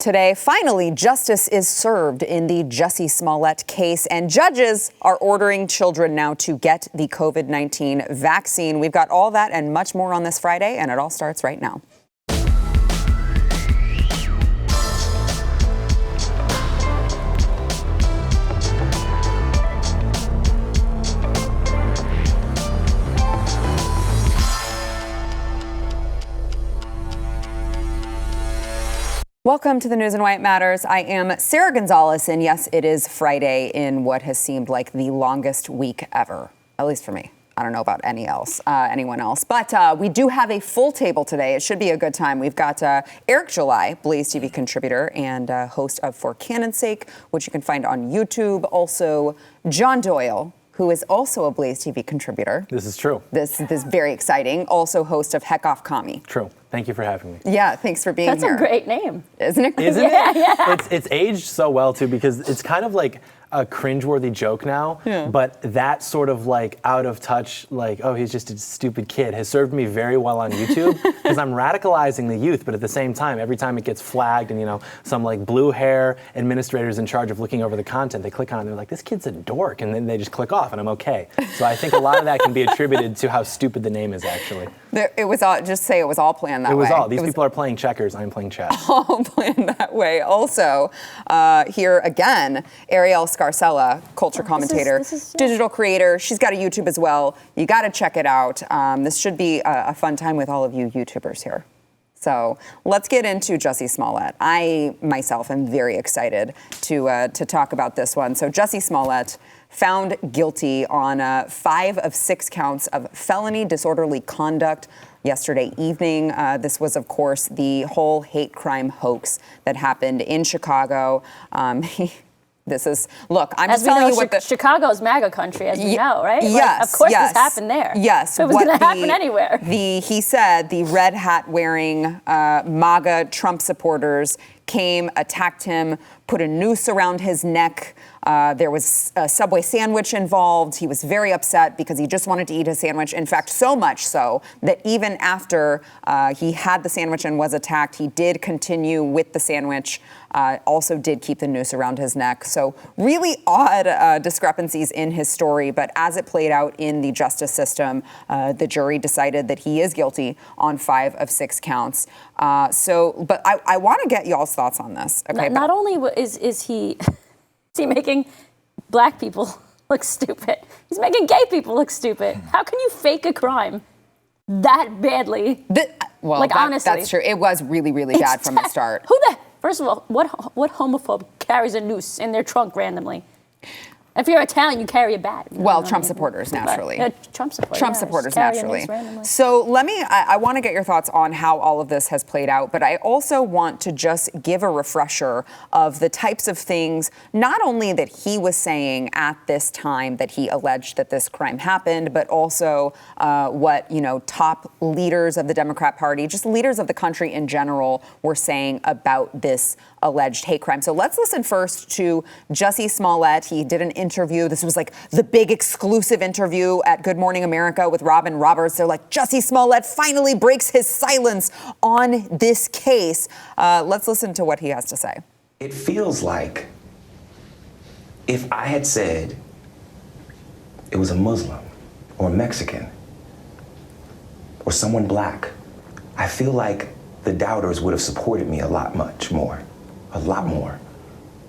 Today, finally, justice is served in the Jussie Smollett case, and judges are ordering children now to get the COVID-19 vaccine. We've got all that and much more on this Friday, and it all starts right now. Welcome to the News and Why It Matters. I am Sarah Gonzalez, and yes, it is Friday in what has seemed like the longest week ever, at least for me. I don't know about anyone else, but we do have a full table today. It should be a good time. We've got Eric July, BlazeTV contributor and host of For Cannon's Sake, which you can find on YouTube. Also, John Doyle, who is also a BlazeTV contributor. This is true. This is very exciting. Also host of Heck Off Commie. True. Thank you for having me. Yeah, thanks for being here. That's a great name. Isn't it? Isn't it? Yeah. It's aged so well, too, because it's kind of like a cringeworthy joke now, but that sort of like out of touch, like, oh, he's just a stupid kid, has served me very well on YouTube because I'm radicalizing the youth, but at the same time, every time it gets flagged and, you know, some like blue hair administrators in charge of looking over the content, they click on it and they're like, this kid's a dork, and then they just click off and I'm okay. So I think a lot of that can be attributed to how stupid the name is actually. It was all, just say it was all planned that way. It was all. These people are playing checkers, I'm playing chess. All planned that way. Also, here again, Ariel Scarcella, culture commentator, digital creator. She's got a YouTube as well. You got to check it out. This should be a fun time with all of you YouTubers here. So let's get into Jussie Smollett. I myself am very excited to talk about this one. So Jussie Smollett found guilty on 5 of 6 counts of felony disorderly conduct yesterday evening. This was, of course, the whole hate crime hoax that happened in Chicago. This is, look, I'm just telling you what Chicago's MAGA country, as we know, right? Yes. Like, of course this happened there. Yes. It was going to happen anywhere. He said the red hat wearing MAGA Trump supporters came, attacked him, put a noose around his neck. There was a Subway sandwich involved. He was very upset because he just wanted to eat his sandwich. In fact, so much so that even after he had the sandwich and was attacked, he did continue with the sandwich, also did keep the noose around his neck. So really odd discrepancies in his story. But as it played out in the justice system, the jury decided that he is guilty on 5 of 6 counts. But I want to get y'all's thoughts on this. Okay, not only is he making black people look stupid, he's making gay people look stupid. How can you fake a crime that badly? Honestly, that's true. It was really, really bad from the start. First of all, what homophobe carries a noose in their trunk randomly? If you're Italian, you carry a bat. Well, Trump supporters, naturally. Trump supporters, naturally. So I want to get your thoughts on how all of this has played out, but I also want to just give a refresher of the types of things, not only that he was saying at this time that he alleged that this crime happened, but also what, top leaders of the Democrat Party, just leaders of the country in general, were saying about this alleged hate crime. So let's listen first to Jussie Smollett. He did an interview. This was like the big exclusive interview at Good Morning America with Robin Roberts. They're like, Jussie Smollett finally breaks his silence on this case. Let's listen to what he has to say. It feels like if I had said it was a Muslim or Mexican or someone black, I feel like the doubters would have supported me a lot more.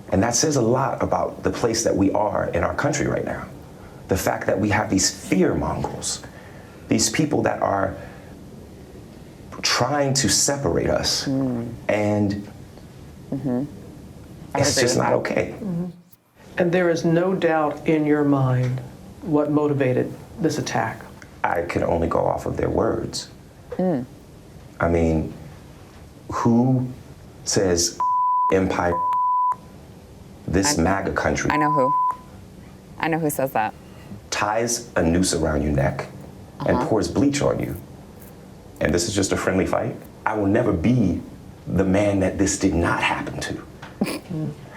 And that says a lot about the place that we are in our country right now. The fact that we have these fear mongers, these people that are trying to separate us, and it's just not okay. And there is no doubt in your mind what motivated this attack? I can only go off of their words. I mean, who says empire? This MAGA country. I know who says that. Ties a noose around your neck and pours bleach on you. And this is just a friendly fight. I will never be the man that this did not happen to.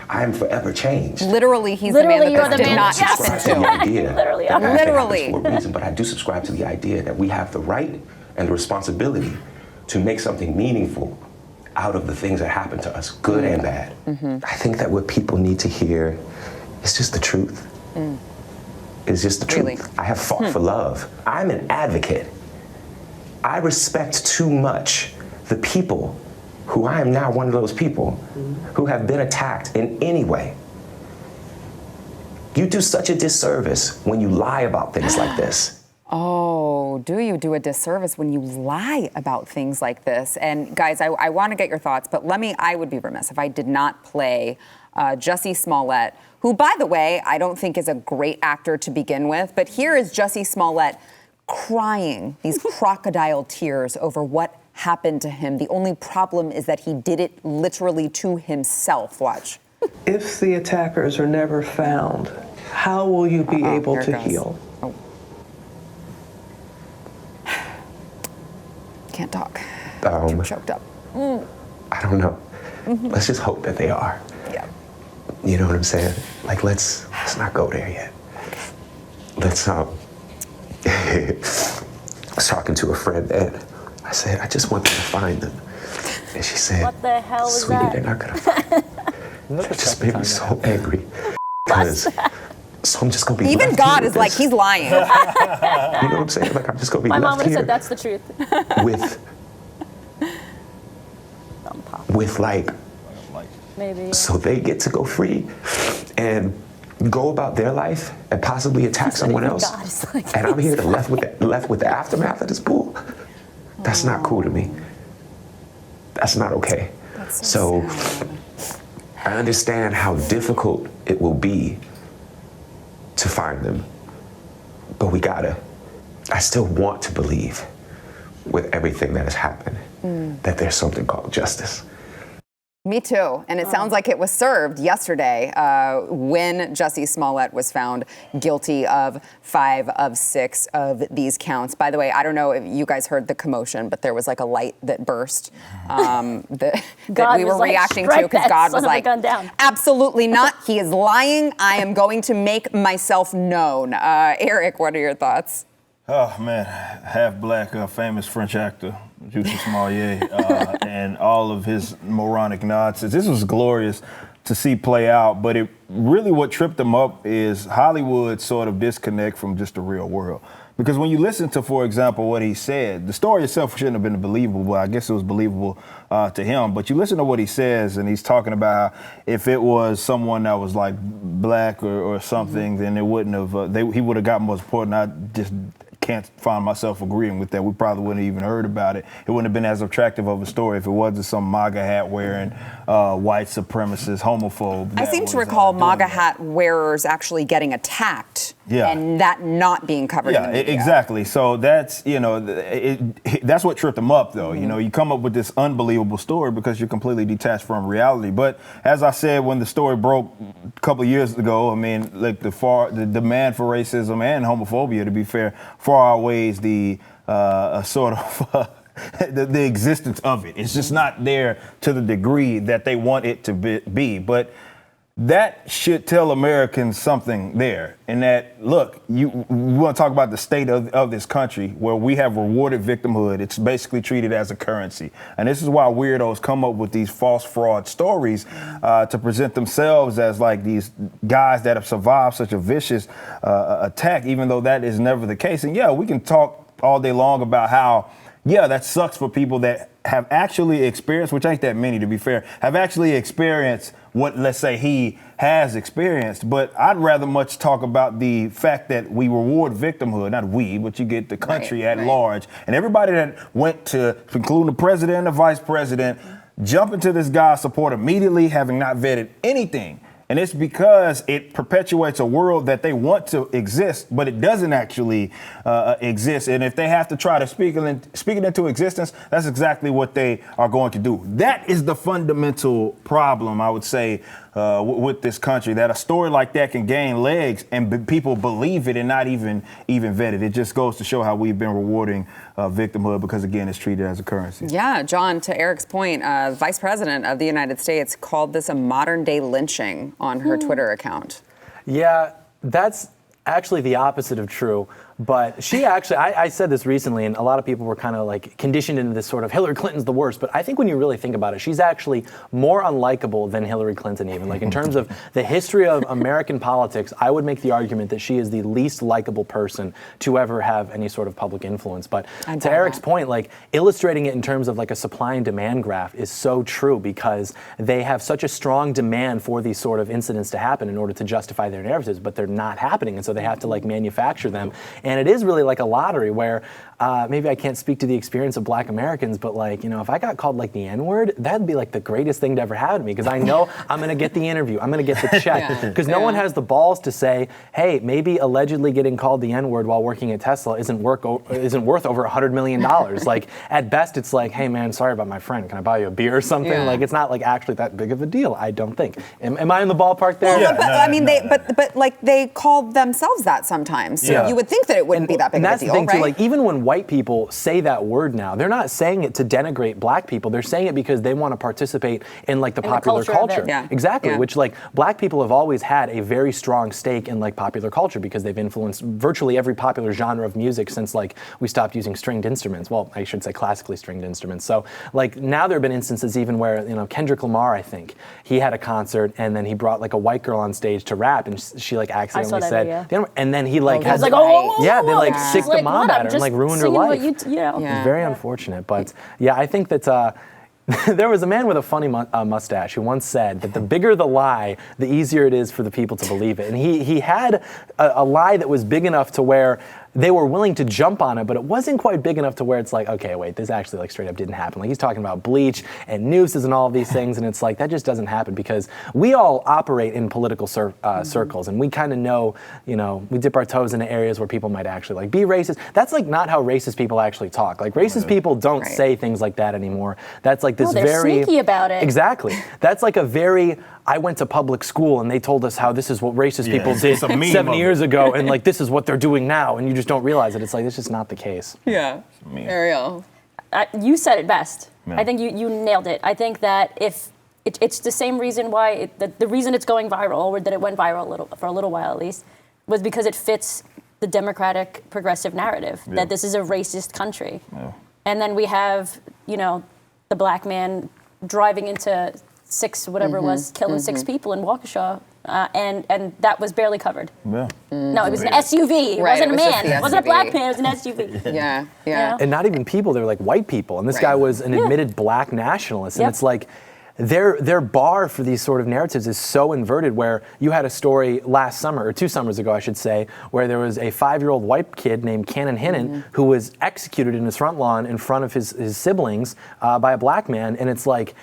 I am forever changed. Literally, he's the man that this did not happen to. Literally. For a reason, but I do subscribe to the idea that we have the right and the responsibility to make something meaningful out of the things that happen to us, good and bad. I think that what people need to hear is just the truth. It's just the truth. Really? I have fought for love. I'm an advocate. I respect too much the people who I am now one of those people who have been attacked in any way. You do such a disservice when you lie about things like this. Oh, do you do a disservice when you lie about things like this? And guys, I want to get your thoughts, but I would be remiss if I did not play Jussie Smollett, who, by the way, I don't think is a great actor to begin with, but here is Jussie Smollett crying these crocodile tears over what happened to him. The only problem is that he did it literally to himself. Watch. If the attackers are never found, how will you be able to heal? Oh. Can't talk. I'm choked up. I don't know. Let's just hope that they are. Yeah. You know what I'm saying? Like, let's not go there yet. Let's I was talking to a friend and I said, I just want them to find them. And she said, what the hell is sweetie, that? they're not gonna find them. That just made me so angry. Because so I'm just gonna be Even left God here is like, he's lying. You know what I'm saying? Like, I'm just gonna be My mom left would have here said that's the truth. with like, Maybe. so they get to go free and go about their life and possibly attack someone else. God is like, And I'm here left with the aftermath of this bull. That's not cool to me. That's not okay. That's So sad. I understand how difficult it will be to find them, but I still want to believe with everything that has happened that there's something called justice. Me too. And it sounds like it was served yesterday when Jussie Smollett was found guilty of 5 of 6 of these counts. By the way, I don't know if you guys heard the commotion, but there was like a light that burst that we were reacting to because God was like, absolutely not. He is lying. I am going to make myself known. Eric, what are your thoughts? Oh, man, half black, famous French actor, Jussie Smollett, and all of his moronic nonsense. This was glorious to see play out, but it really what tripped him up is Hollywood's sort of disconnect from just the real world. Because when you listen to, for example, what he said, the story itself shouldn't have been believable, but I guess it was believable to him. But you listen to what he says, and he's talking about how if it was someone that was like black or something, then it wouldn't have, he would have gotten more support, and I just can't find myself agreeing with that. We probably wouldn't have even heard about it. It wouldn't have been as attractive of a story if it wasn't some MAGA hat wearing white supremacist homophobe. I seem to recall MAGA hat wearers actually getting attacked and that not being covered in the media. Exactly. So that's, that's what tripped them up, though. You know, you come up with this unbelievable story because you're completely detached from reality. But as I said, when the story broke a couple of years ago, I mean, like the demand for racism and homophobia, to be fair, far outweighs the sort of the existence of it. It's just not there to the degree that they want it to be. But that should tell Americans something there. And that, look, we want to talk about the state of this country where we have rewarded victimhood. It's basically treated as a currency. And this is why weirdos come up with these false fraud stories to present themselves as like these guys that have survived such a vicious attack, even though that is never the case. And yeah, we can talk all day long about how, yeah, that sucks for people that have actually experienced, which ain't that many to be fair, have actually experienced what, let's say, he has experienced. But I'd rather much talk about the fact that we reward victimhood, not we, but you get the country at large. And everybody that went to, including the president and the vice president, jump into this guy's support immediately, having not vetted anything. And it's because it perpetuates a world that they want to exist, but it doesn't actually exist. And if they have to try to speak it into existence, that's exactly what they are going to do. That is the fundamental problem, I would say, with this country, that a story like that can gain legs and people believe it and not even vet it. It just goes to show how we've been rewarding victimhood because, again, it's treated as a currency. Yeah, John, to Eric's point, Vice President of the United States called this a modern-day lynching on her Twitter account. Yeah, that's actually the opposite of true. But she actually, I said this recently, and a lot of people were kind of like conditioned into this sort of Hillary Clinton's the worst. But I think when you really think about it, she's actually more unlikable than Hillary Clinton even. Like in terms of the history of American politics, I would make the argument that she is the least likable person to ever have any sort of public influence. But to Eric's point, like illustrating it in terms of like a supply and demand graph is so true, because they have such a strong demand for these sort of incidents to happen in order to justify their narratives, but they're not happening. And so they have to like manufacture them. And it is really like a lottery where maybe I can't speak to the experience of Black Americans, but like, you know, if I got called like the N-word, that'd be like the greatest thing to ever happen to me, because I know I'm going to get the interview, I'm going to get the check, because no one has the balls to say, hey, maybe allegedly getting called the N-word while working at Tesla isn't worth over $100 million. Like at best, it's like, hey man, sorry about my friend, can I buy you a beer or something? Like it's not like actually that big of a deal, I don't think. Am I in the ballpark there? Well, I mean, but like they called themselves that sometimes, so you would think that it wouldn't be that big of a deal, the thing right? Too, like even when white people say that word now, they're not saying it to denigrate Black people. They're saying it because they want to participate in like the popular culture. Exactly. Which like Black people have always had a very strong stake in like popular culture, because they've influenced virtually every popular genre of music since like we stopped using stringed instruments. Well, I should say classically stringed instruments. So like now there have been instances even where, you know, Kendrick Lamar, I think, he had a concert and then he brought like a white girl on stage to rap, and she like accidentally said, and then he like had, they like sicked the mob at her and like ruined her life. It's very unfortunate, but yeah, I think that there was a man with a funny mustache who once said that the bigger the lie, the easier it is for the people to believe it. And he had a lie that was big enough to where they were willing to jump on it, but it wasn't quite big enough to where it's like, okay, wait, this actually like straight up didn't happen. Like he's talking about bleach and nooses and all of these things, and it's like that just doesn't happen, because we all operate in political circles, and we kind of know, you know, we dip our toes into areas where people might actually like be racist. That's like not how racist people actually talk. Like racist people don't say things like that anymore. That's like this they're sneaky about it. Exactly. That's like a very, I went to public school and they told us how this is what racist people did 70 years ago, and like this is what they're doing now, and you just don't realize it. It's like, it's just not the case. Yeah. Ariel. You said it best. I think you nailed it. I think that if it's the same reason why the reason it's going viral, or that it went viral for a little while at least, was because it fits the democratic progressive narrative that this is a racist country. And then we have, you know, the Black man driving into six, whatever it was, killing 6 people in Waukesha, and that was barely covered. No, it was an SUV. It wasn't a man. It wasn't a Black man. It was an SUV. Yeah. And not even people. They were like white people. And this guy was an admitted Black nationalist. And it's like, their bar for these sort of narratives is so inverted, where you had a story last summer, or 2 summers ago, I should say, where there was a 5-year-old white kid named Cannon Hinnon who was executed in his front lawn in front of his siblings by a Black man. And it's like,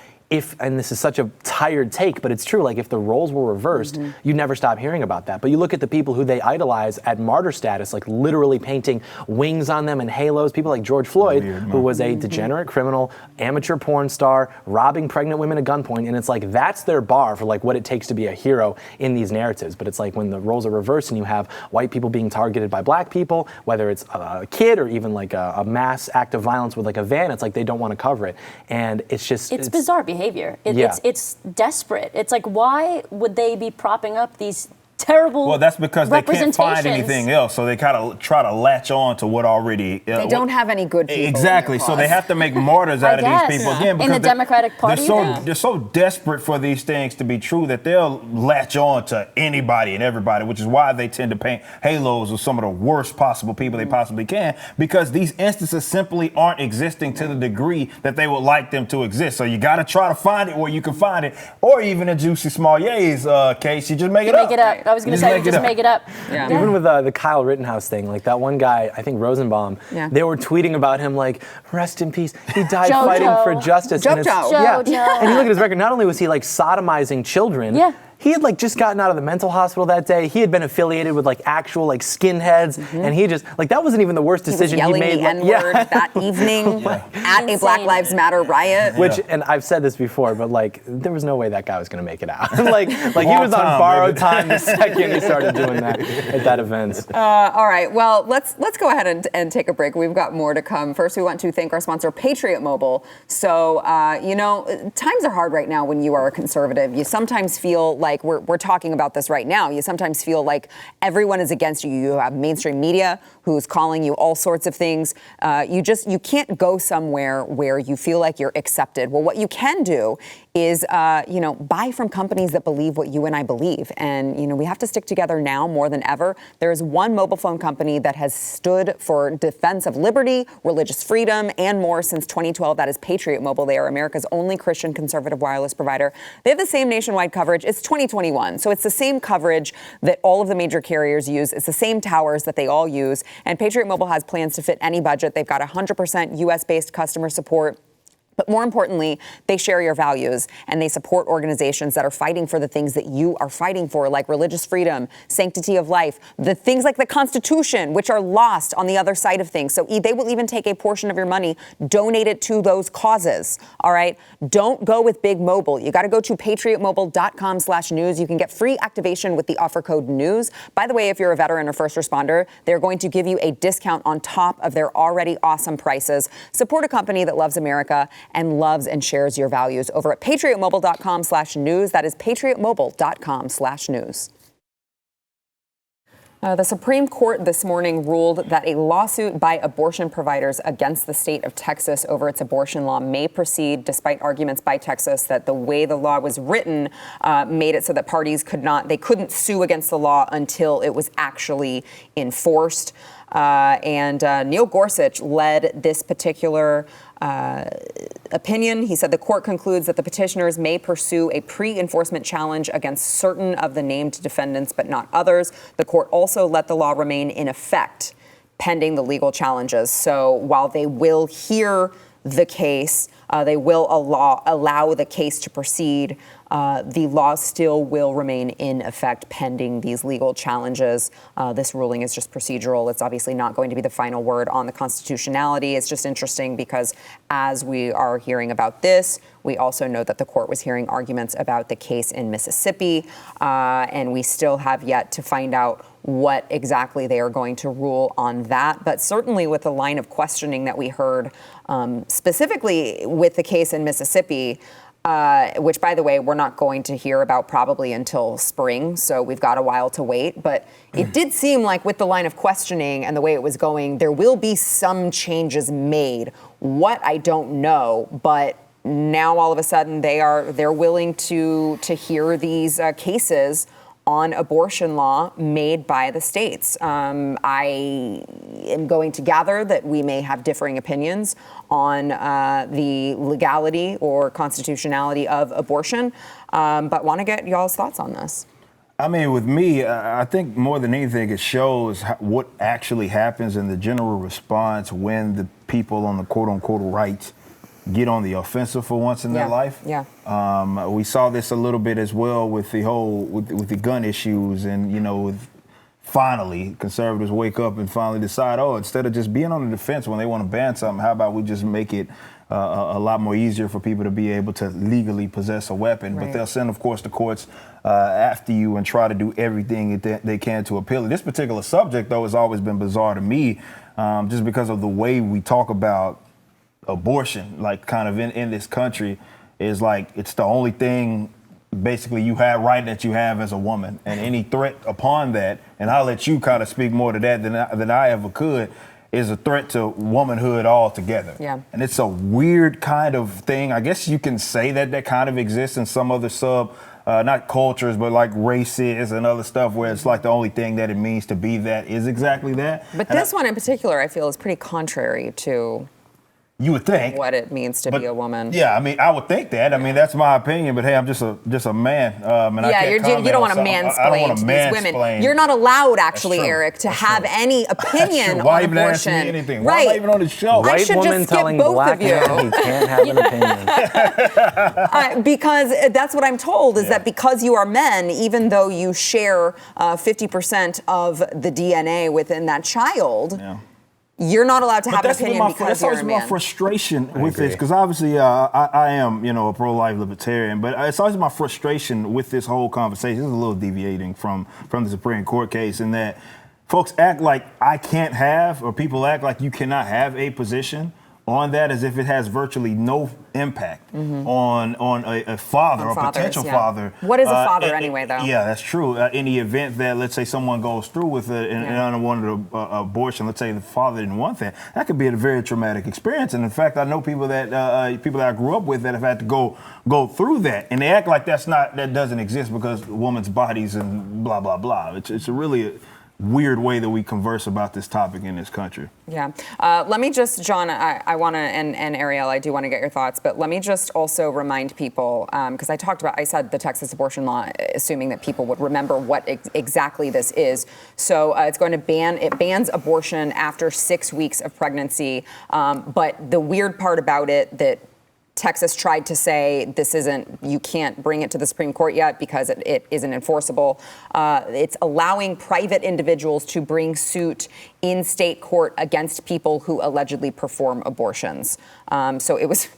and this is such a tired take, but it's true, like if the roles were reversed, you'd never stop hearing about that. But you look at the people who they idolize at martyr status, like literally painting wings on them and halos, people like George Floyd, who was a degenerate criminal, amateur porn star, robbing pregnant women at gunpoint, and it's like that's their bar for like what it takes to be a hero in these narratives. But it's like when the roles are reversed and you have white people being targeted by Black people, whether it's a kid or even like a mass act of violence with like a van, it's like they don't want to cover it. And it's just... It's bizarre behavior. It's desperate. It's like, why would they be propping up these terrible Well, that's because they can't find anything else, so they kind of try to latch on to what already... they don't have any good people. Exactly, so they have to make martyrs out of these people again. Because in the Democratic Party, they're so desperate for these things to be true that they'll latch on to anybody and everybody, which is why they tend to paint halos with some of the worst possible people they possibly can, because these instances simply aren't existing to the degree that they would like them to exist. So you got to try to find it where you can find it, or even in Jussie Smollett's case, you just make it up. Make it up. I was going to say, just make it up. Even with the Kyle Rittenhouse thing, like that one guy, I think Rosenbaum, they were tweeting about him like, rest in peace, he died fighting for justice. And you look at his record, not only was he like sodomizing children, he had like just gotten out of the mental hospital that day. He had been affiliated with like actual like skinheads, and he just like that wasn't even the worst decision he made. The N-word that evening at a Black Lives Matter riot. Which, and I've said this before, but like there was no way that guy was going to make it out. like he was on borrowed time the second he started doing that at that event. All right, well let's go ahead and take a break. We've got more to come. First, we want to thank our sponsor, Patriot Mobile. So you know, times are hard right now when you are a conservative. You sometimes feel like like we're talking about this right now. You sometimes feel like everyone is against you. You have mainstream media who's calling you all sorts of things. You can't go somewhere where you feel like you're accepted. Well, what you can do is, buy from companies that believe what you and I believe. And, we have to stick together now more than ever. There is one mobile phone company that has stood for defense of liberty, religious freedom, and more since 2012. That is Patriot Mobile. They are America's only Christian conservative wireless provider. They have the same nationwide coverage. It's 2021. So it's the same coverage that all of the major carriers use. It's the same towers that they all use. And Patriot Mobile has plans to fit any budget. They've got 100% US-based customer support. But more importantly, they share your values and they support organizations that are fighting for the things that you are fighting for, like religious freedom, sanctity of life, the things like the Constitution, which are lost on the other side of things. So they will even take a portion of your money, donate it to those causes. All right. Don't go with Big Mobile. You got to go to patriotmobile.com/news. You can get free activation with the offer code news. By the way, if you're a veteran or first responder, they're going to give you a discount on top of their already awesome prices. Support a company that loves America and loves and shares your values over at patriotmobile.com/news. That is patriotmobile.com/news. The Supreme Court this morning ruled that a lawsuit by abortion providers against the state of Texas over its abortion law may proceed, despite arguments by Texas that the way the law was written made it so that parties couldn't sue against the law until it was actually enforced. And Neil Gorsuch led this particular opinion. He said the court concludes that the petitioners may pursue a pre-enforcement challenge against certain of the named defendants, but not others. The court also let the law remain in effect pending the legal challenges. So while they will hear the case, they will allow the case to proceed. The law still will remain in effect pending these legal challenges. This ruling is just procedural. It's obviously not going to be the final word on the constitutionality. It's just interesting because as we are hearing about this, we also know that the court was hearing arguments about the case in Mississippi, and we still have yet to find out what exactly they are going to rule on that. But certainly with the line of questioning that we heard, specifically with the case in Mississippi, which, by the way, we're not going to hear about probably until spring, so we've got a while to wait. But it did seem like with the line of questioning and the way it was going, there will be some changes made. What, I don't know, but now all of a sudden they're willing to hear these cases on abortion law made by the states. I am going to gather that we may have differing opinions on the legality or constitutionality of abortion, but want to get y'all's thoughts on this. I mean, with me, I think more than anything, it shows what actually happens in the general response when the people on the quote-unquote right get on the offensive for once in their life. Yeah. We saw this a little bit as well with the whole with the gun issues, and finally conservatives wake up and finally decide, instead of just being on the defense when they want to ban something, how about we just make it a lot more easier for people to be able to legally possess a weapon. Right. But they'll send, of course, the courts after you and try to do everything that they can to appeal it. This particular subject, though, has always been bizarre to me, just because of the way we talk about abortion, like kind of in this country, is like it's the only thing basically you have that you have as a woman, and any threat upon that, and I'll let you kind of speak more to that than I ever could, is a threat to womanhood altogether. Yeah. And it's a weird kind of thing. I guess you can say that kind of exists in some other not cultures, but like races and other stuff where it's like the only thing that it means to be that is exactly that. But this one in particular, I feel, is pretty contrary to you would think what it means to be a woman. Yeah, I mean, I would think that. I mean, that's my opinion. But hey, I'm just a man. And you don't want to mansplain to these women. You're not allowed, actually, Eric, to have any opinion on Why abortion. even ask me anything? Right. Why am I even on the show? White woman telling black man he can't have an opinion. Because that's what I'm told is that because you are men, even though you share 50% of the DNA within that child. Yeah. You're not allowed to have an opinion because you're a man. That's always my frustration with this, because obviously I am, a pro-life libertarian, but it's always my frustration with this whole conversation. This is a little deviating from the Supreme Court case, in that folks act like I can't have, or people act like you cannot have a position on that as if it has virtually no impact on a father or potential father. What is a father anyway, though? Yeah, that's true. In the event that, let's say, someone goes through with an unwanted abortion, let's say the father didn't want that, that could be a very traumatic experience. And in fact, I know people that I grew up with that have had to go through that, and they act like that doesn't exist because women's bodies and blah blah blah. It's a really weird way that we converse about this topic in this country. Yeah. Let me just, John, I want to, and Ariel, I do want to get your thoughts, but let me just also remind people, because I said the Texas abortion law, assuming that people would remember what exactly this is. So it bans abortion after 6 weeks of pregnancy. But the weird part about it that Texas tried to say you can't bring it to the Supreme Court yet because it isn't enforceable. It's allowing private individuals to bring suit in state court against people who allegedly perform abortions. So it was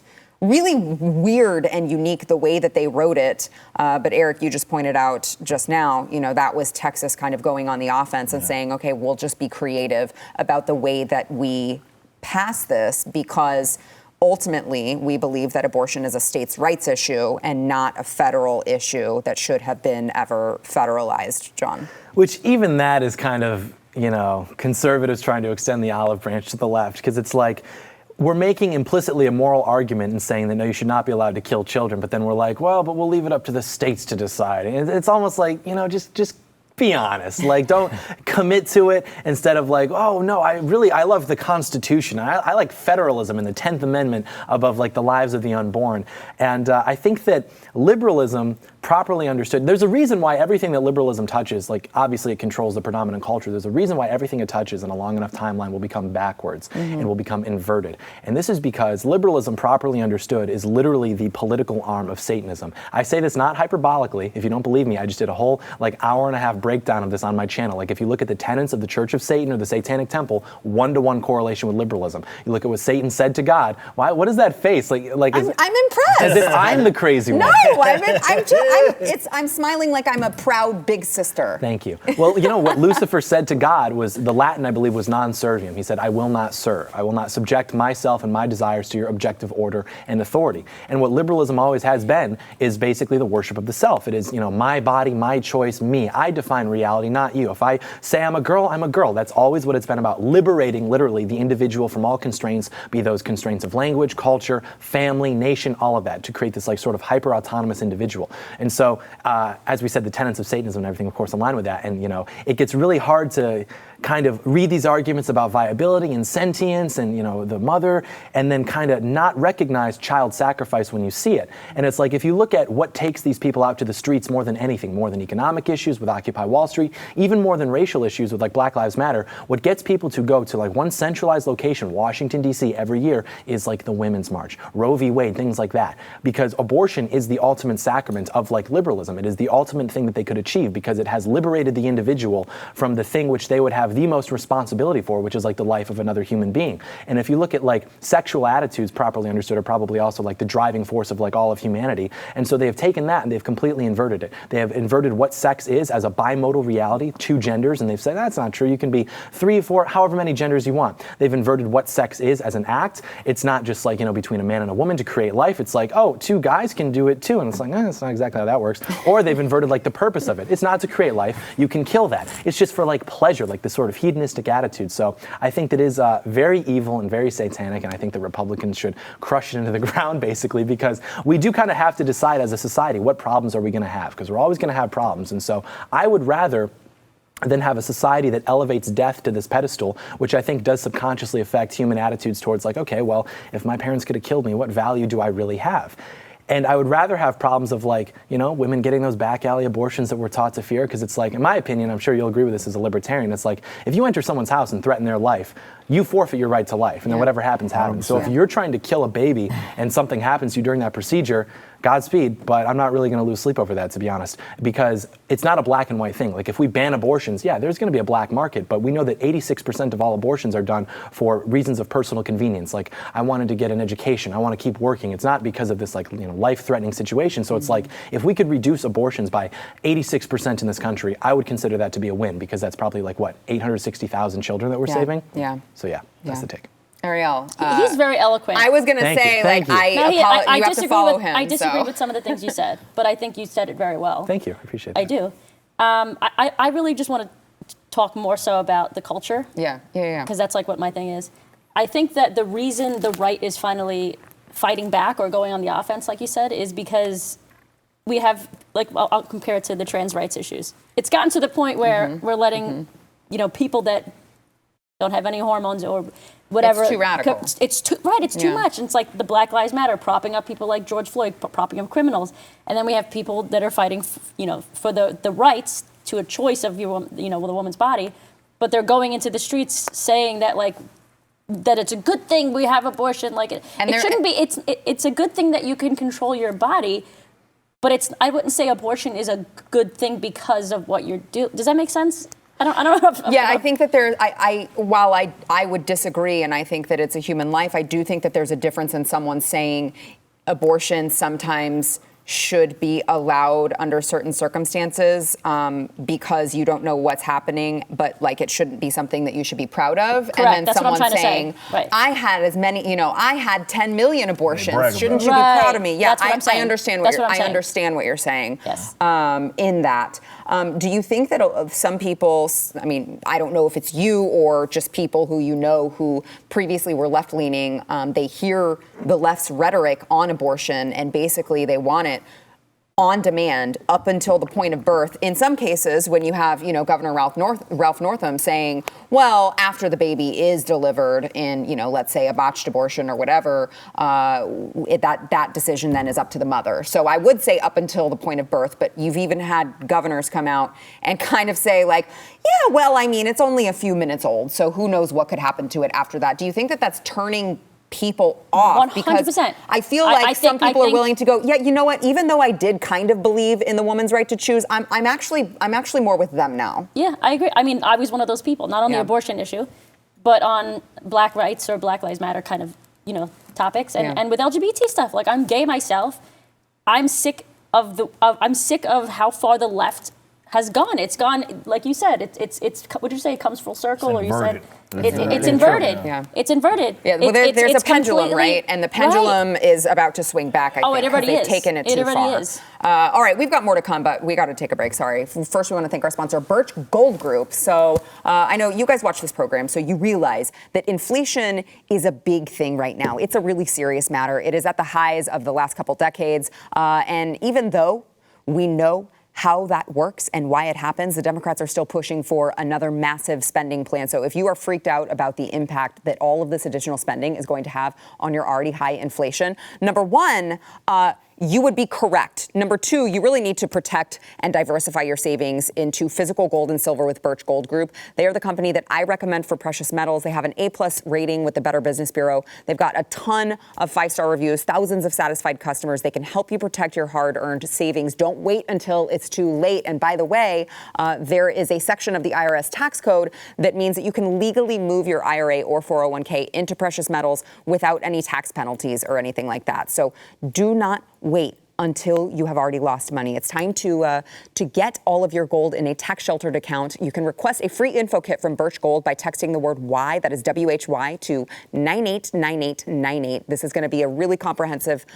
really weird and unique the way that they wrote it. But Eric, you just pointed out just now, that was Texas kind of going on the offense and saying, okay, we'll just be creative about the way that we pass this because ultimately, we believe that abortion is a states' rights issue and not a federal issue that should have been ever federalized, John. Which even that is kind of, conservatives trying to extend the olive branch to the left, because it's like we're making implicitly a moral argument and saying that, no, you should not be allowed to kill children. But then we're like, well, but we'll leave it up to the states to decide. And it's almost like, just be honest. Like, don't commit to it instead of like, oh, no, I love the Constitution. I like federalism and the 10th Amendment above like the lives of the unborn. And I think that liberalism, properly understood, there's a reason why everything that liberalism touches, like obviously it controls the predominant culture, there's a reason why everything it touches in a long enough timeline will become backwards and will become inverted. And this is because liberalism, properly understood, is literally the political arm of Satanism. I say this not hyperbolically. If you don't believe me, I just did a whole hour-and-a-half breakdown of this on my channel. Like if you look at the tenets of the Church of Satan or the Satanic Temple, 1-to-1 correlation with liberalism. You look at what Satan said to God. What is that face? I'm impressed. As if I'm the crazy one. No, I'm smiling like I'm a proud big sister. Thank you. Well, what Lucifer said to God was, the Latin, I believe, was non serviam. He said, I will not serve. I will not subject myself and my desires to your objective order and authority. And what liberalism always has been is basically the worship of the self. It is, my body, my choice, me. I define reality, not you. If I say I'm a girl, I'm a girl. That's always what it's been about. Liberating, literally, the individual from all constraints, be those constraints of language, culture, family, nation, all of that, to create this sort of hyper-autonomous individual. And so, as we said, the tenets of Satanism and everything, of course, align with that. And, it gets really hard to kind of read these arguments about viability and sentience and, the mother, and then kind of not recognize child sacrifice when you see it. And it's like, if you look at what takes these people out to the streets more than anything, more than economic issues with Occupy Wall Street, even more than racial issues with Black Lives Matter, what gets people to go to one centralized location, Washington, D.C. every year is the Women's March, Roe v. Wade, things like that. Because abortion is the ultimate sacrament of liberalism. It is the ultimate thing that they could achieve because it has liberated the individual from the thing which they would have the most responsibility for, which is the life of another human being. And if you look at sexual attitudes, properly understood, are probably also the driving force of all of humanity. And so they have taken that and they've completely inverted it. They have inverted what sex is as a bimodal reality, 2 genders, and they've said that's not true. You can be 3, 4, however many genders you want. They've inverted what sex is as an act. It's not just between a man and a woman to create life. It's 2 guys can do it too. And it's that's not exactly how that works. Or they've inverted the purpose of it. It's not to create life. You can kill that. It's just for pleasure, this sort of hedonistic attitude. So I think that is very evil and very satanic, and I think the Republicans should crush it into the ground, basically, because we do kind of have to decide as a society what problems are we going to have, because we're always going to have problems. And so I would rather than have a society that elevates death to this pedestal, which I think does subconsciously affect human attitudes towards okay, well, if my parents could have killed me, what value do I really have? And I would rather have problems of women getting those back alley abortions that we're taught to fear, because it's in my opinion, I'm sure you'll agree with this as a libertarian, it's if you enter someone's house and threaten their life, you forfeit your right to life, and then whatever happens, happens. 100%. So if you're trying to kill a baby and something happens to you during that procedure, Godspeed, but I'm not really going to lose sleep over that, to be honest, because it's not a black and white thing. If we ban abortions, there's going to be a black market, but we know that 86% of all abortions are done for reasons of personal convenience. I wanted to get an education, I want to keep working. It's not because of this life-threatening situation. So it's if we could reduce abortions by 86% in this country, I would consider that to be a win, because that's probably 860,000 children that we're saving. Yeah. So that's the take. Ariel, he's very eloquent. I was going to say, Thank you. you have to follow him. I disagree with some of the things you said, but I think you said it very well. Thank you. I appreciate that. I do. I really just want to talk more so about the culture. Yeah. Because that's like what my thing is. I think that the reason the right is finally fighting back or going on the offense, like you said, is because we have, like, I'll compare it to the trans rights issues. It's gotten to the point where we're letting, people that don't have any hormones or whatever. It's too radical. It's too much. And it's like the Black Lives Matter, propping up people like George Floyd, propping up criminals. And then we have people that are fighting, for the rights to a choice of with a woman's body. But they're going into the streets saying that, like, that it's a good thing we have abortion. Like, it shouldn't be. It's a good thing that you can control your body. But I wouldn't say abortion is a good thing because of what you're doing. Does that make sense? I don't know. I think that while I would disagree, and I think that it's a human life, I do think that there's a difference in someone saying abortion sometimes should be allowed under certain circumstances because you don't know what's happening, but like it shouldn't be something that you should be proud of. Correct. And then That's someone what I'm trying saying, to say. Right. I had as many, I had 10 million abortions. Shouldn't you be Right. proud of me? Yeah, That's what I'm saying. I understand I understand what you're saying. Yes. In that. Do you think that some people, I mean, I don't know if it's you or just people who who previously were left-leaning, they hear the left's rhetoric on abortion and basically they want it on demand up until the point of birth. In some cases, when you have, Governor Ralph Northam saying, well, after the baby is delivered in, let's say a botched abortion or whatever, that decision then is up to the mother. So I would say up until the point of birth, but you've even had governors come out and kind of say like, yeah, well, I mean, it's only a few minutes old, so who knows what could happen to it after that. Do you think that that's turning people off? 100%. Because I feel like some people are willing to go, yeah, you know what, even though I did kind of believe in the woman's right to choose, I'm actually more with them now. Yeah, I agree. I mean, I was one of those people, not on the abortion issue, but on Black rights or Black Lives Matter kind of, topics and with LGBT stuff. Like, I'm gay myself. I'm sick of how far the left has gone. It's gone, like you said, it's what did you say, it comes full circle, or you said it's inverted. Yeah. It's inverted. Yeah, well, there's a pendulum, right? And the pendulum is about to swing back, I think. It already they've is. taken it too far. It already is. All right, we've got more to come, but we got to take a break, sorry. First, we want to thank our sponsor, Birch Gold Group. So I know you guys watch this program, so you realize that inflation is a big thing right now. It's a really serious matter. It is at the highs of the last couple decades. And even though we know how that works and why it happens, the Democrats are still pushing for another massive spending plan. So if you are freaked out about the impact that all of this additional spending is going to have on your already high inflation, number one, you would be correct. Number two, you really need to protect and diversify your savings into physical gold and silver with Birch Gold Group. They are the company that I recommend for precious metals. They have an A+ rating with the Better Business Bureau. They've got a ton of 5-star reviews, thousands of satisfied customers. They can help you protect your hard-earned savings. Don't wait until it's too late. And by the way, there is a section of the IRS tax code that means that you can legally move your IRA or 401k into precious metals without any tax penalties or anything like that. So do not wait until you have already lost money. It's time to get all of your gold in a tax-sheltered account. You can request a free info kit from Birch Gold by texting the word WHY, that is WHY, to 989898. This is going to be a really comprehensive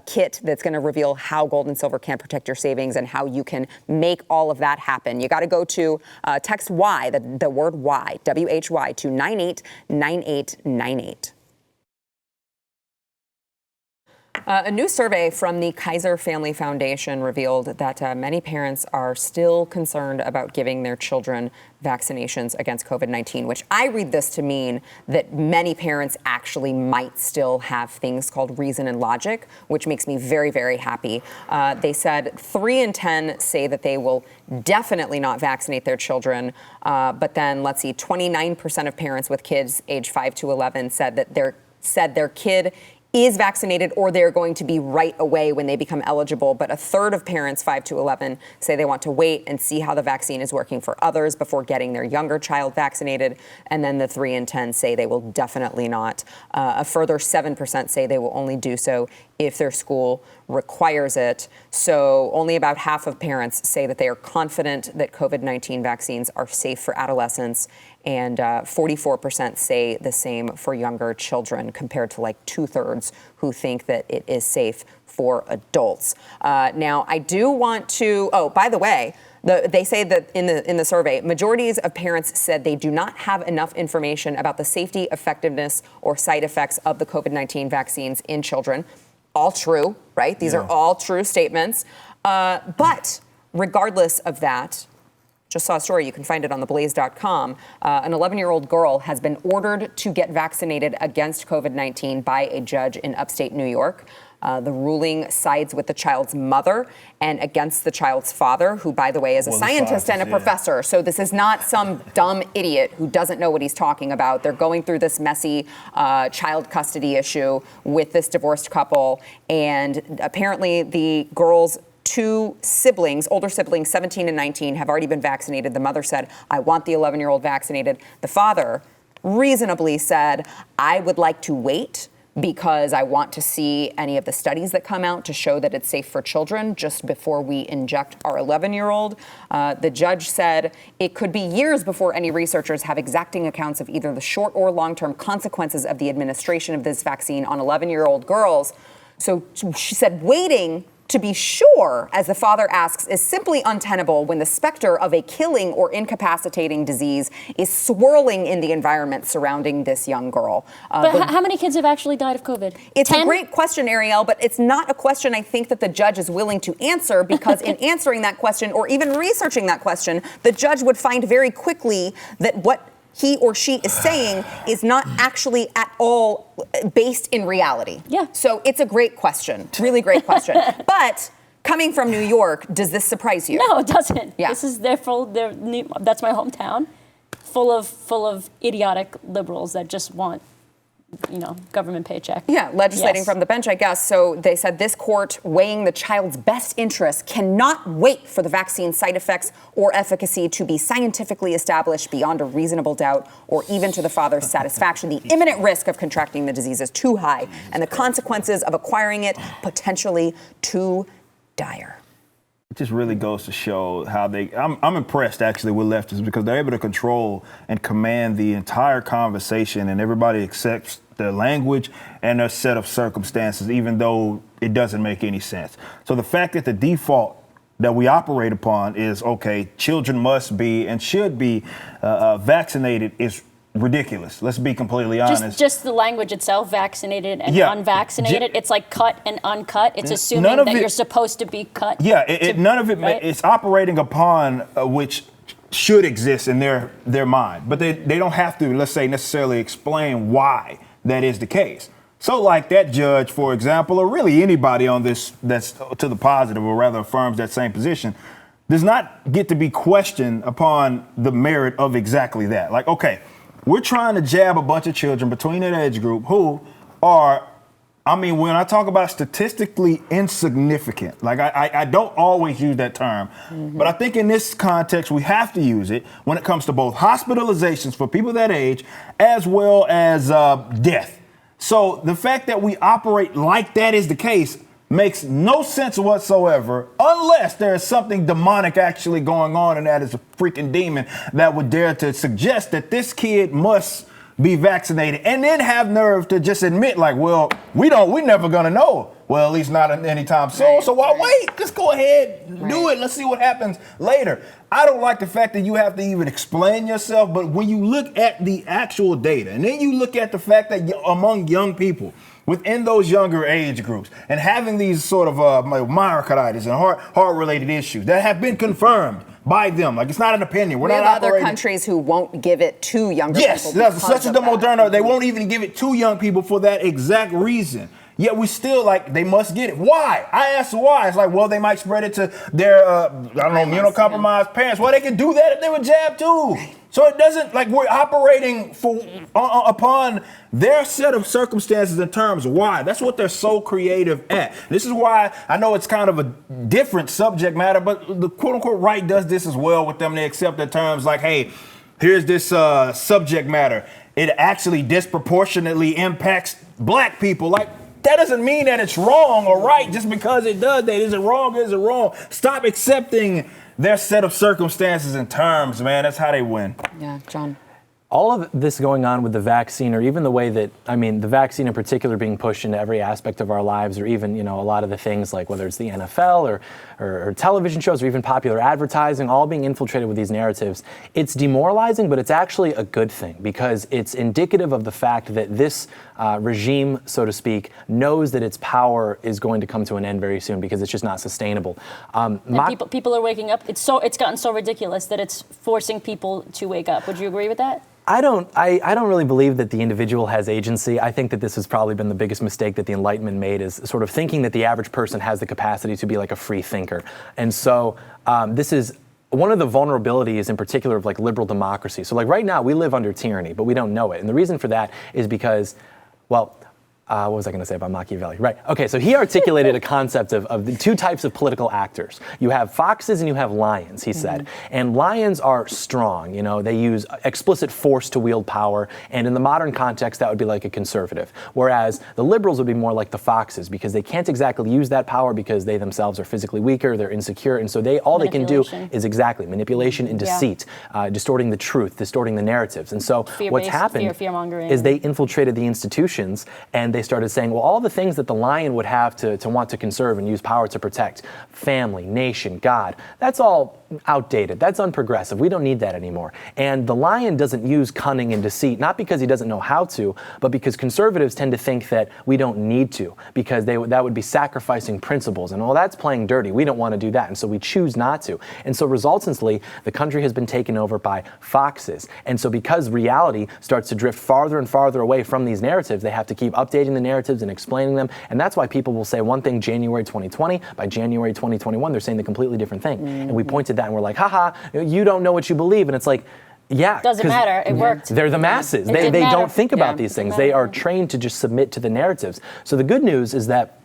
kit that's going to reveal how gold and silver can protect your savings and how you can make all of that happen. You got to go to text WHY, the word WHY, WHY, to 989898. A new survey from the Kaiser Family Foundation revealed that many parents are still concerned about giving their children vaccinations against COVID-19, which I read this to mean that many parents actually might still have things called reason and logic, which makes me very, very happy. They said 3 in 10 say that they will definitely not vaccinate their children. But then, let's see, 29% of parents with kids age 5 to 11 said that their kid is vaccinated or they're going to be right away when they become eligible. But a third of parents 5 to 11 say they want to wait and see how the vaccine is working for others before getting their younger child vaccinated. And then the 3 in 10 say they will definitely not. A further 7% say they will only do so if their school requires it. So only about half of parents say that they are confident that COVID-19 vaccines are safe for adolescents, and 44% say the same for younger children, compared to like 2/3 who think that it is safe for adults. Now, I do want to, by the way, they say that in the survey, majorities of parents said they do not have enough information about the safety, effectiveness, or side effects of the COVID-19 vaccines in children. All true, right? These are all true statements. But regardless of that, just saw a story, you can find it on theblaze.com. An 11-year-old girl has been ordered to get vaccinated against COVID-19 by a judge in upstate New York. The ruling sides with the child's mother and against the child's father, who, by the way, is a scientist and a professor. So this is not some dumb idiot who doesn't know what he's talking about. They're going through this messy child custody issue with this divorced couple. And apparently the girl's two siblings, older siblings, 17 and 19, have already been vaccinated. The mother said, I want the 11-year-old vaccinated. The father reasonably said, I would like to wait because I want to see any of the studies that come out to show that it's safe for children just before we inject our 11-year-old. The judge said it could be years before any researchers have exacting accounts of either the short or long-term consequences of the administration of this vaccine on 11-year-old girls. So she said waiting to be sure, as the father asks, is simply untenable when the specter of a killing or incapacitating disease is swirling in the environment surrounding this young girl. But how many kids have actually died of COVID? It's 10? a great question, Ariel, but it's not a question I think that the judge is willing to answer, because in answering that question or even researching that question, the judge would find very quickly that what he or she is saying is not actually at all based in reality. Yeah. So it's a great question, really great question. But coming from New York, does this surprise you? No, it doesn't. Yeah. This is that's my hometown, full of idiotic liberals that just want, government paycheck. Yeah, legislating Yes. from the bench, I guess. So they said this court, weighing the child's best interest, cannot wait for the vaccine side effects or efficacy to be scientifically established beyond a reasonable doubt, or even to the father's satisfaction. The imminent risk of contracting the disease is too high, and the consequences of acquiring it potentially too dire. It just really goes to show how I'm impressed actually with leftists, because they're able to control and command the entire conversation, and everybody accepts their language and their set of circumstances, even though it doesn't make any sense. So the fact that the default that we operate upon is, okay, children must be and should be vaccinated is ridiculous. Let's be completely honest. Just the language itself, vaccinated and unvaccinated, it's like cut and uncut. It's assuming that you're supposed to be cut. Yeah, none of it, right? It's operating upon which should exist in their mind. But they don't have to, let's say, necessarily explain why that is the case. So like that judge, for example, or really anybody on this that's to the positive, or rather affirms that same position, does not get to be questioned upon the merit of exactly that. Like, okay, we're trying to jab a bunch of children between that age group who are, when I talk about statistically insignificant, like I don't always use that term, but I think in this context we have to use it when it comes to both hospitalizations for people that age as well as death. So the fact that we operate like that is the case makes no sense whatsoever, unless there is something demonic actually going on, and that is a freaking demon that would dare to suggest that this kid must be vaccinated, and then have nerve to just admit, like, well, we're never gonna know. Well, at least not anytime soon. Right, so why wait? Just go ahead, do it. Let's see what happens later. I don't like the fact that you have to even explain yourself, but when you look at the actual data, and then you look at the fact that among young people, within those younger age groups, and having these sort of myocarditis and heart-related issues that have been confirmed by them, like it's not an opinion. We have other countries who won't give it to younger people. Yes, that's such as the Moderna. They won't even give it to young people for that exact reason. Yet we still they must get it. Why? I asked why. It's like, well, they might spread it to their, immunocompromised parents. Well, they could do that if they were jabbed too. So it doesn't, we're operating upon their set of circumstances in terms of why. That's what they're so creative at. This is why I know it's kind of a different subject matter, but the quote unquote right does this as well with them. They accept the terms like, hey, here's this subject matter. It actually disproportionately impacts black people. Like, That doesn't mean that it's wrong or right just because it does that. Is it wrong? Is it wrong? Stop accepting their set of circumstances and terms, man. That's how they win. Yeah, John. All of this going on with the vaccine, or even the way that, the vaccine in particular being pushed into every aspect of our lives, or even, a lot of the things like whether it's the NFL or television shows or even popular advertising, all being infiltrated with these narratives, it's demoralizing, but it's actually a good thing because it's indicative of the fact that this regime, so to speak, knows that its power is going to come to an end very soon because it's just not sustainable. People are waking up. It's gotten so ridiculous that it's forcing people to wake up. Would you agree with that? I don't really believe that the individual has agency. I think that this has probably been the biggest mistake that the Enlightenment made, is sort of thinking that the average person has the capacity to be like a free thinker. And so this is one of the vulnerabilities in particular of like liberal democracy. So like right now we live under tyranny, but we don't know it. And the reason for that is because, well, what was I going to say about Machiavelli? Right. Okay, so he articulated a concept of the two types of political actors. You have foxes and you have lions, he said. And lions are strong. They use explicit force to wield power. And in the modern context, that would be like a conservative. Whereas the liberals would be more like the foxes because they can't exactly use that power because they themselves are physically weaker, they're insecure. And so all they can do is exactly manipulation and deceit, distorting the truth, distorting the narratives. And so what's happened is they infiltrated the institutions and they started saying, well, all the things that the lion would have to want to conserve and use power to protect, family, nation, God, that's all outdated. That's unprogressive. We don't need that anymore. And the lion doesn't use cunning and deceit, not because he doesn't know how to, but because conservatives tend to think that we don't need to, because that would be sacrificing principles. And that's playing dirty. We don't want to do that. And so we choose not to. And so resultantly, the country has been taken over by foxes. And so because reality starts to drift farther and farther away from these narratives, they have to keep updating the narratives and explaining them. And that's why people will say one thing January 2020, by January 2021, they're saying a completely different thing. And we pointed that and we're like, haha, you don't know what you believe. And it's like, yeah. Doesn't matter. It worked. They're the masses. They don't think about these things. They are trained to just submit to the narratives. So the good news is that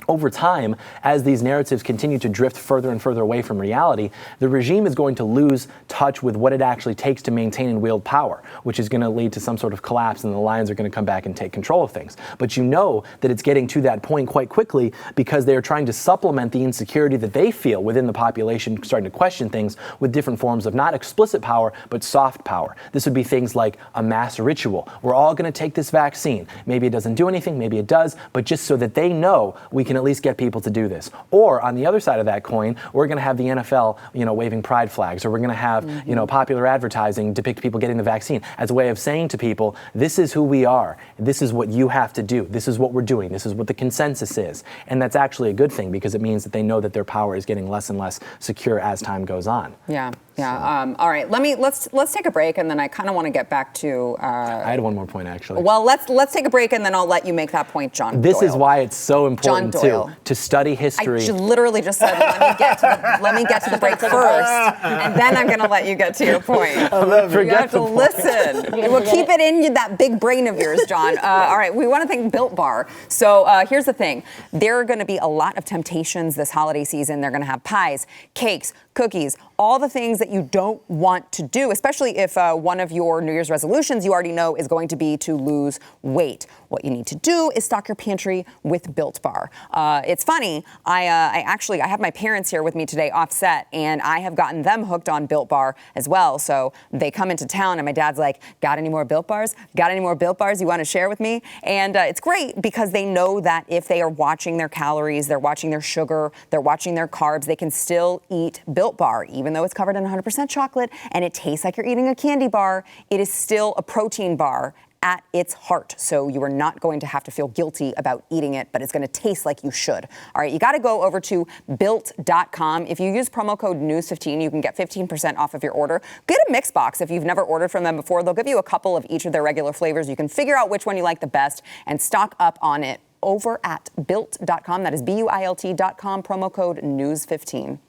over time, as these narratives continue to drift further and further away from reality, the regime is going to lose touch with what it actually takes to maintain and wield power, which is going to lead to some sort of collapse, and the lions are going to come back and take control of things. But you know that it's getting to that point quite quickly because they are trying to supplement the insecurity that they feel within the population, starting to question things with different forms of not explicit power, but soft power. This would be things like a mass ritual. We're all going to take this vaccine. Maybe it doesn't do anything, maybe it does, but just so that they know we can at least get people to do this. Or on the other side of that coin, we're going to have the NFL, waving pride flags, or we're going to have, popular advertising depict people getting the vaccine as a way of saying to people, this is who we are. This is what you have to do. This is what we're doing. This is what the consensus is. And that's actually a good thing because it means that they know that their power is getting less and less secure as time goes on. Yeah. Yeah. All right. Let's take a break, and then I kind of want to get back to. I had one more point actually. Well, let's take a break, and then I'll let you make that point, John. This Doyle. is why it's so important to study history. I literally just said let me get to the break first, and then I'm going to let you get to your point. You have to listen. We'll keep it in that big brain of yours, John. All right. We want to thank Built Bar. So here's the thing: there are going to be a lot of temptations this holiday season. They're going to have pies, cakes, cookies, all the things that you don't want to do, especially if one of your New Year's resolutions you already know is going to be to lose weight. What you need to do is stock your pantry with Built Bar. It's funny, I have my parents here with me today offset, and I have gotten them hooked on Built Bar as well. So they come into town and my dad's like, got any more Built Bars? Got any more Built Bars you want to share with me? And it's great because they know that if they are watching their calories, they're watching their sugar, they're watching their carbs, they can still eat Built Bar, even though it's covered in 100% chocolate and it tastes like you're eating a candy bar. It is still a protein bar at its heart. So you are not going to have to feel guilty about eating it, but it's going to taste like you should. All right, you got to go over to built.com. If you use promo code NEWS15, you can get 15% off of your order. Get a mix box if you've never ordered from them before. They'll give you a couple of each of their regular flavors. You can figure out which one you like the best and stock up on it over at built.com. That is BUILT.com, promo code NEWS15.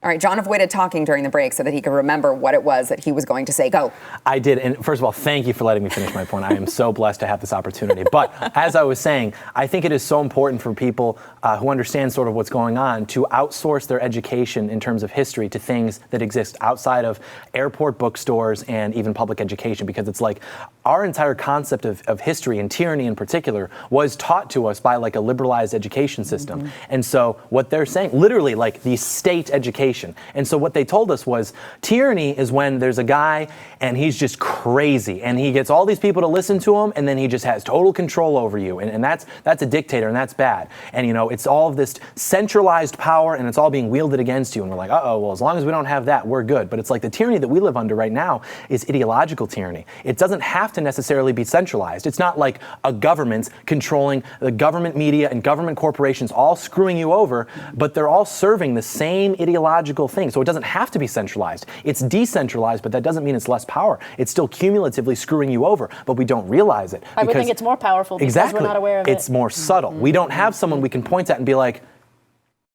All right, John avoided talking during the break so that he could remember what it was that he was going to say. Go. I did. And first of all, thank you for letting me finish my point. I am so blessed to have this opportunity. But as I was saying, I think it is so important for people who understand sort of what's going on to outsource their education in terms of history to things that exist outside of airport bookstores and even public education, because it's like our entire concept of history and tyranny in particular was taught to us by like a liberalized education system. And so what they're saying, literally like the state education. And so what they told us was tyranny is when there's a guy and he's just crazy and he gets all these people to listen to him and then he just has total control over you. And that's a dictator and that's bad. And it's all of this centralized power and it's all being wielded against you. And we're like, well, as long as we don't have that, we're good. But it's like the tyranny that we live under right now is ideological tyranny. It doesn't have to necessarily be centralized. It's not like a government controlling the government media and government corporations all screwing you over, but they're all serving the same ideological thing. So it doesn't have to be centralized. It's decentralized, but that doesn't mean it's less power. It's still cumulatively screwing you over, but we don't realize it. I would think it's more powerful because we're not aware of it. It's more subtle. We don't have someone we can point at and be like,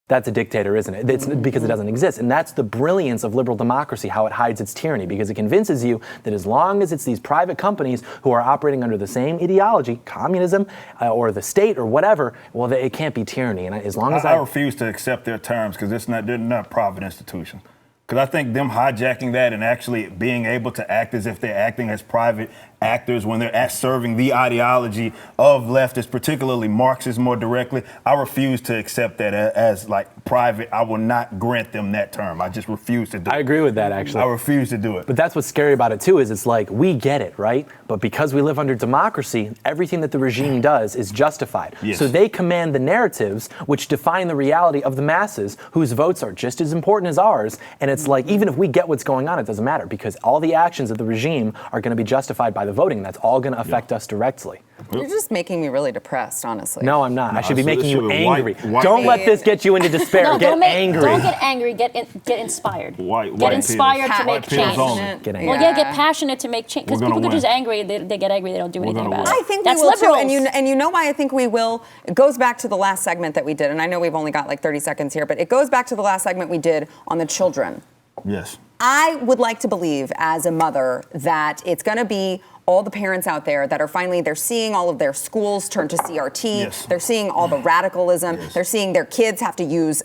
that's a dictator, isn't it? It's because it doesn't exist. And that's the brilliance of liberal democracy, how it hides its tyranny, because it convinces you that as long as it's these private companies who are operating under the same ideology, communism, or the state or whatever, well, it can't be tyranny. And as long as I refuse to accept their terms because they're not private institutions. Because I think them hijacking that and actually being able to act as if they're acting as private actors when they're serving the ideology of leftists, particularly Marxists more directly, I refuse to accept that as like private. I will not grant them that term. I just refuse to do it. I agree with that, actually. I refuse to do it. But that's what's scary about it, too, is it's like, we get it, right? But because we live under democracy, everything that the regime does is justified. Yes. So they command the narratives which define the reality of the masses, whose votes are just as important as ours. And it's like, even if we get what's going on, it doesn't matter, because all the actions of the regime are going to be justified by the voting. That's all going to affect us directly. You're just making me really depressed, honestly. No, I'm not. I should be making you angry. White don't let this get you into despair. No, get angry. Don't get angry. Get inspired. Get inspired to make change. Get angry. Well, get passionate to make change. Because people get just angry. They get angry. They don't do anything about it. I think that's we will liberals. too. And you know why I think we will? It goes back to the last segment that we did. And I know we've only got like 30 seconds here, but it goes back to the last segment we did on the children. Yes. I would like to believe as a mother that it's going to be all the parents out there that are finally, they're seeing all of their schools turn to CRT. Yes. They're seeing all the radicalism. Yes. They're seeing their kids have to use,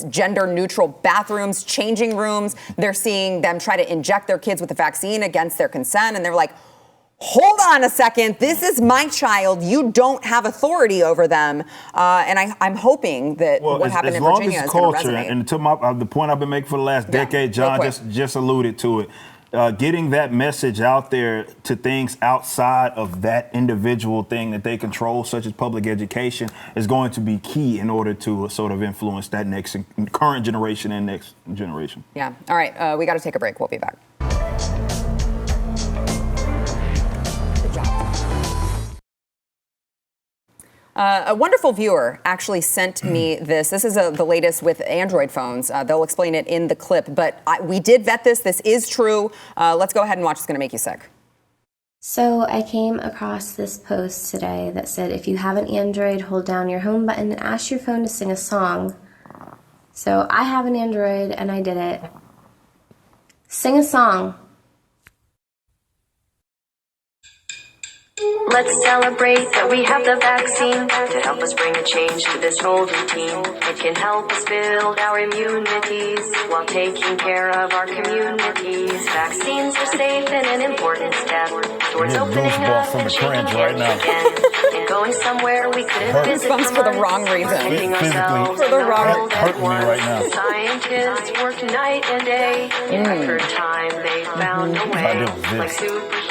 gender neutral bathrooms, changing rooms. They're seeing them try to inject their kids with a vaccine against their consent. And they're like, hold on a second, this is my child. You don't have authority over them. And I'm hoping that what happened in Virginia is going to resonate. And to the point I've been making for the last decade, John just alluded to it. Getting that message out there to things outside of that individual thing that they control, such as public education, is going to be key in order to sort of influence that current generation and next generation. Yeah. All right. We got to take a break. We'll be back. A wonderful viewer actually sent me this. This is the latest with Android phones. They'll explain it in the clip, but we did vet this. This is true. Let's go ahead and watch. It's going to make you sick. So I came across this post today that said, if you have an Android, hold down your home button and ask your phone to sing a song. So I have an Android and I did it. Sing a song. Let's celebrate that we have the vaccine to help us bring a change to this old routine. It can help us build our immunities while taking care of our communities. Vaccines are safe and an important step towards opening up and shaking hands again and going somewhere we couldn't visit for the wrong reason. For the wrong reason. Scientists work night and day. In record time, they found a way.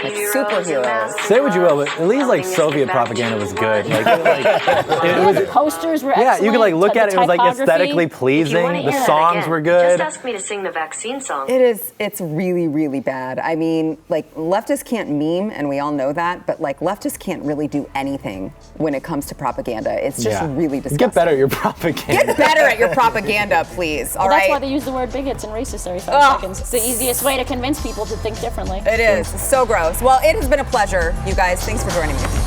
Like superheroes. Say what you will, but at least like Soviet propaganda was good. The posters were excellent. Yeah, you could like look at it. It was like aesthetically pleasing. The songs were good. Just ask me to sing the vaccine song. It's really, really bad. I mean, like leftists can't meme, and we all know that, but like leftists can't really do anything when it comes to propaganda. It's just really disgusting. Get better at your propaganda. Get better at your propaganda, please. All right. That's why they use the word bigots and racists every 5 seconds. It's the easiest way to convince people to think differently. It is so gross. Well, it has been a pleasure, you guys. Thanks for joining me.